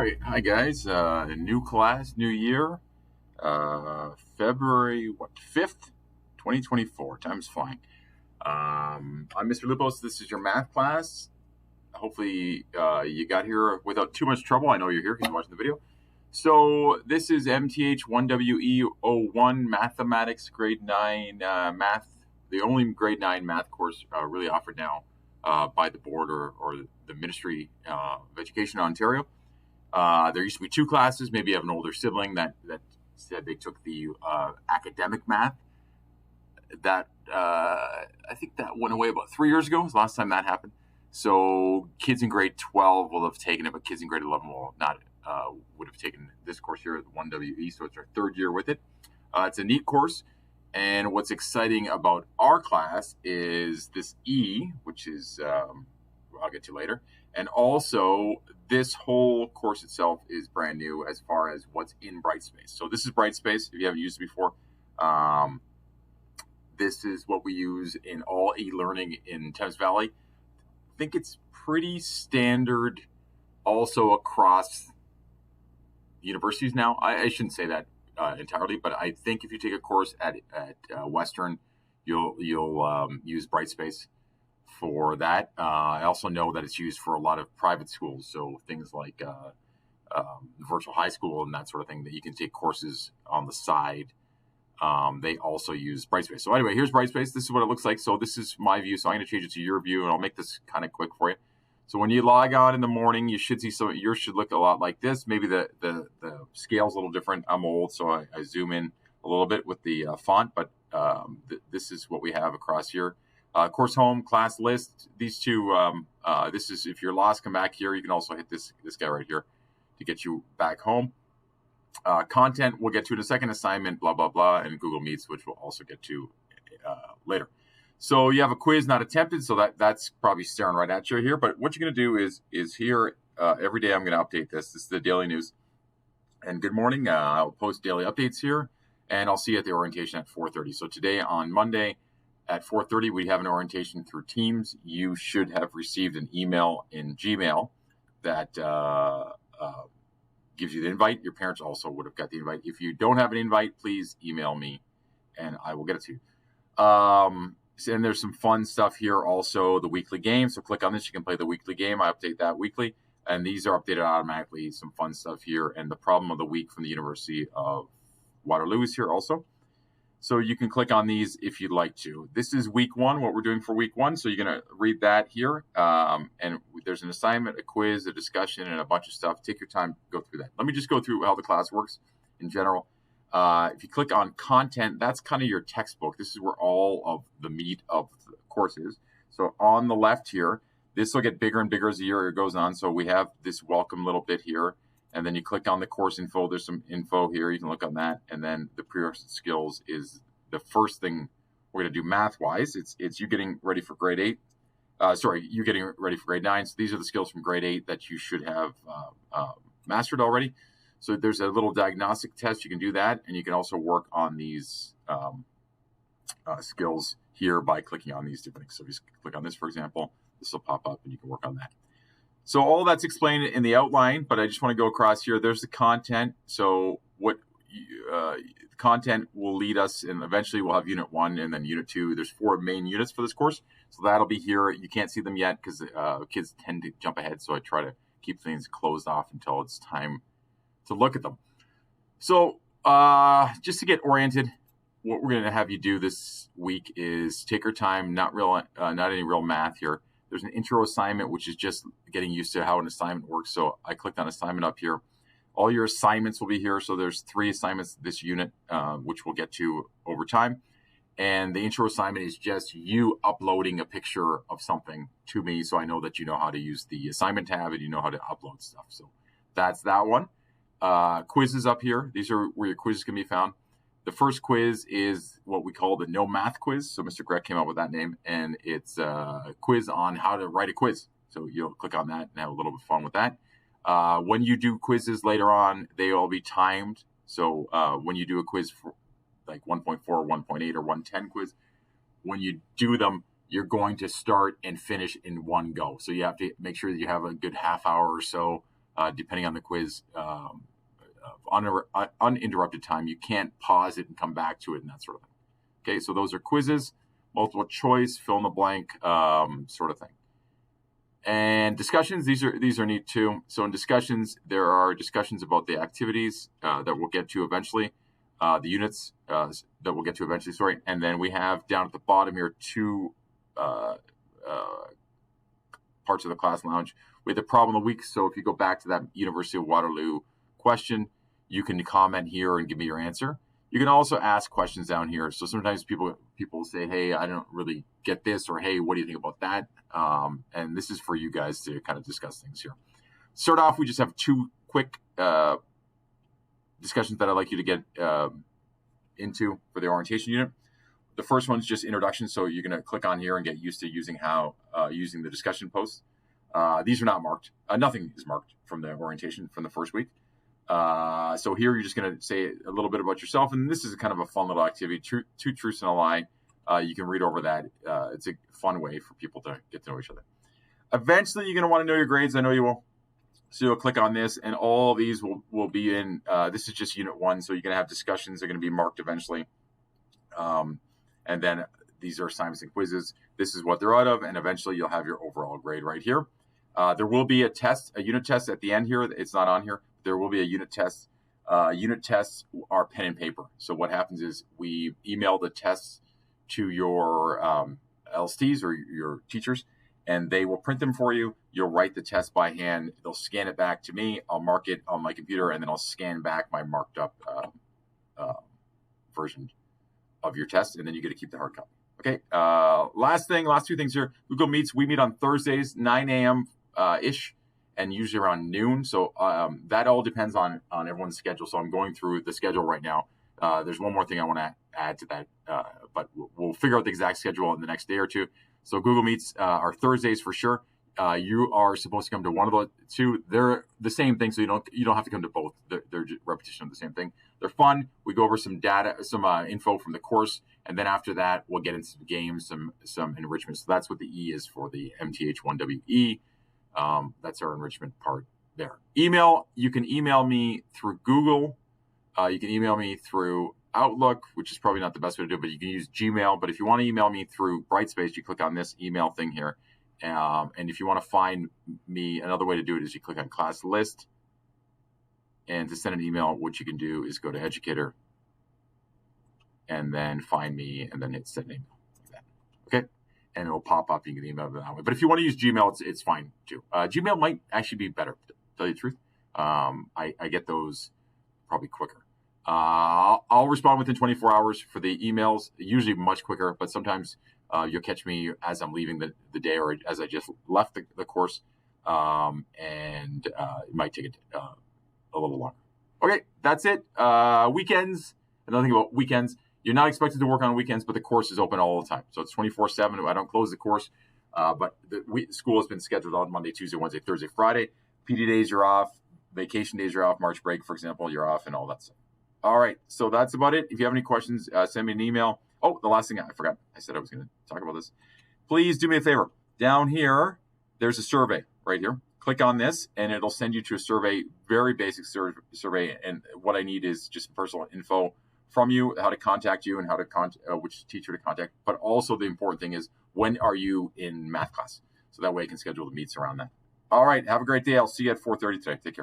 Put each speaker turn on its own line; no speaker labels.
right, hi guys. New class, new year. February 5th, 2024. Time's flying. I'm Mr. Lupos. This is your math class. Hopefully, you got here without too much trouble. I know you're here because you're watching the video. So this is MTH1W 01 Mathematics Grade 9 Math. The only Grade 9 math course really offered now by the board or the Ministry of Education in Ontario. There used to be two classes. Maybe you have an older sibling that said they took the academic math. That I think that went away about 3 years ago. Was the last time that happened. So kids in grade 12 will have taken it, but kids in grade 11 will not would have taken this course here at 1WE. So it's our third year with it. It's a neat course. And what's exciting about our class is this E, which is I'll get to later. And also, this whole course itself is brand new as far as what's in Brightspace. So this is Brightspace, if you haven't used it before. This is what we use in all e-learning in Thames Valley. I think it's pretty standard also across universities now. I shouldn't say that entirely, but I think if you take a course at Western, you'll use Brightspace for that. I also know that it's used for a lot of private schools, so things like virtual high school and that sort of thing, that you can take courses on the side. They also use Brightspace. So anyway, here's Brightspace. This is what it looks like. So this is my view. So I'm going to change it to your view, and I'll make this kind of quick for you. So when you log on in the morning, you should see yours should look a lot like this. Maybe the scale's a little different. I'm old, so I zoom in a little bit with the font, but this is what we have across here. Course home, class list. These two, this is if you're lost, come back here. You can also hit this guy right here to get you back home. Content, we'll get to in a second. Assignment, blah, blah, blah, and Google Meets, which we'll also get to later. So you have a quiz not attempted, so that's probably staring right at you here. But what you're going to do is here, every day I'm going to update this. This is the daily news. And good morning. I'll post daily updates here, and I'll see you at the orientation at 4:30. So today on Monday at 4:30, we have an orientation through Teams. You should have received an email in Gmail that gives you the invite. Your parents also would have got the invite. If you don't have an invite, please email me, and I will get it to you. And there's some fun stuff here also, the weekly game. So click on this. You can play the weekly game. I update that weekly. And these are updated automatically. Some fun stuff here. And the problem of the week from the University of Waterloo is here also. So you can click on these if you'd like to. This is week one, what we're doing for week one. So you're going to read that here. And there's an assignment, a quiz, a discussion, and a bunch of stuff. Take your time, go through that. Let me just go through how the class works in general. If you click on content, that's kind of your textbook. This is where all of the meat of the course is. So on the left here, this will get bigger and bigger as the year goes on. So we have this welcome little bit here. And then you click on the course info. There's some info here. You can look on that. And then the prerequisite skills is the first thing we're going to do math-wise. It's you getting ready for grade 8. You getting ready for grade 9. So these are the skills from grade 8 that you should have mastered already. So there's a little diagnostic test. You can do that. And you can also work on these skills here by clicking on these different things. So if you click on this, for example, this will pop up and you can work on that. So all that's explained in the outline, but I just want to go across here. There's the content. So what content will lead us, and eventually we'll have unit 1 and then unit 2. There's 4 main units for this course. So that'll be here. You can't see them yet because kids tend to jump ahead. So I try to keep things closed off until it's time to look at them. So just to get oriented, what we're going to have you do this week is take your time, not any real math here. There's an intro assignment, which is just getting used to how an assignment works. So I clicked on assignment up here. All your assignments will be here. So there's 3 assignments this unit, which we'll get to over time. And the intro assignment is just you uploading a picture of something to me, so I know that you know how to use the assignment tab and you know how to upload stuff. So that's that one. Quizzes up here. These are where your quizzes can be found. The first quiz is what we call the no math quiz. So Mr. Greg came up with that name, and it's a quiz on how to write a quiz. So you'll click on that and have a little bit of fun with that. When you do quizzes later on, they will be timed. So when you do a quiz for like 1.4, 1.8, or 110 quiz, when you do them, you're going to start and finish in one go. So you have to make sure that you have a good half hour or so depending on the quiz, uninterrupted time. You can't pause it and come back to it and that sort of thing. Okay, so those are quizzes, multiple choice, fill in the blank, sort of thing. And discussions, these are neat too. So in discussions, there are discussions about the activities that we'll get to eventually, the units that we'll get to eventually, sorry. And then we have down at the bottom here 2 parts of the class lounge with the problem of the week. So if you go back to that University of Waterloo question, you can comment here and give me your answer. You can also ask questions down here. So sometimes people say, hey, I don't really get this, or hey, what do you think about that? And this is for you guys to kind of discuss things here. Start off, we just have 2 quick discussions that I'd like you to get into for the orientation unit. The first one is just introduction. So you're going to click on here and get used to using using the discussion posts. These are not marked. Nothing is marked from the orientation from the first week. So here you're just going to say a little bit about yourself, and this is kind of a fun little activity, 2 truths and a lie. You can read over that. It's a fun way for people to get to know each other. Eventually, you're going to want to know your grades. I know you will. So you'll click on this, and all these will be in. This is just Unit 1, so you're going to have discussions. They're going to be marked eventually. And then these are assignments and quizzes. This is what they're out of, and eventually you'll have your overall grade right here. There will be a unit test at the end here. It's not on here. There will be a unit test. Unit tests are pen and paper. So what happens is we email the tests to your LSTs or your teachers, and they will print them for you. You'll write the test by hand. They'll scan it back to me. I'll mark it on my computer, and then I'll scan back my marked up version of your test, and then you get to keep the hard copy. Okay. Last 2 things here. Google Meets. We meet on Thursdays, 9 a.m. Ish. And usually around noon. So that all depends on everyone's schedule. So I'm going through the schedule right now. There's one more thing I want to add to that, but we'll figure out the exact schedule in the next day or 2. So Google Meets are Thursdays for sure. You are supposed to come to one of the 2. They're the same thing, so you don't have to come to both. They're just repetition of the same thing. They're fun. We go over some data, some info from the course, and then after that, we'll get into some games, some enrichment. So that's what the E is for the MTH1W. That's our enrichment part there. Email, you can email me through Google. You can email me through Outlook, which is probably not the best way to do it, but you can use Gmail. But if you want to email me through Brightspace, you click on this email thing here. And if you want to find me, another way to do it is you click on class list. And to send an email, what you can do is go to educator and then find me and then hit send email. Like that. Okay. And it'll pop up. You can email it that way. But if you want to use Gmail, it's fine too. Gmail might actually be better, to tell you the truth. I get those probably quicker. I'll respond within 24 hours for the emails, usually much quicker, but sometimes you'll catch me as I'm leaving the day or as I just left the course, and it might take a little longer. Okay, that's it. Weekends, another thing about weekends, you're not expected to work on weekends, but the course is open all the time. So it's 24/7. I don't close the course, but the school has been scheduled on Monday, Tuesday, Wednesday, Thursday, Friday. PD days you're off, vacation days you're off, March break, for example, you're off, and all that stuff. All right, so that's about it. If you have any questions, send me an email. Oh, the last thing I forgot. I said I was going to talk about this. Please do me a favor. Down here, there's a survey right here. Click on this, and it'll send you to a survey, very basic survey. And what I need is just personal info from you, how to contact you and how to which teacher to contact. But also the important thing is, when are you in math class? So that way I can schedule the meets around that. All right, have a great day. I'll see you at 4:30 today. Take care.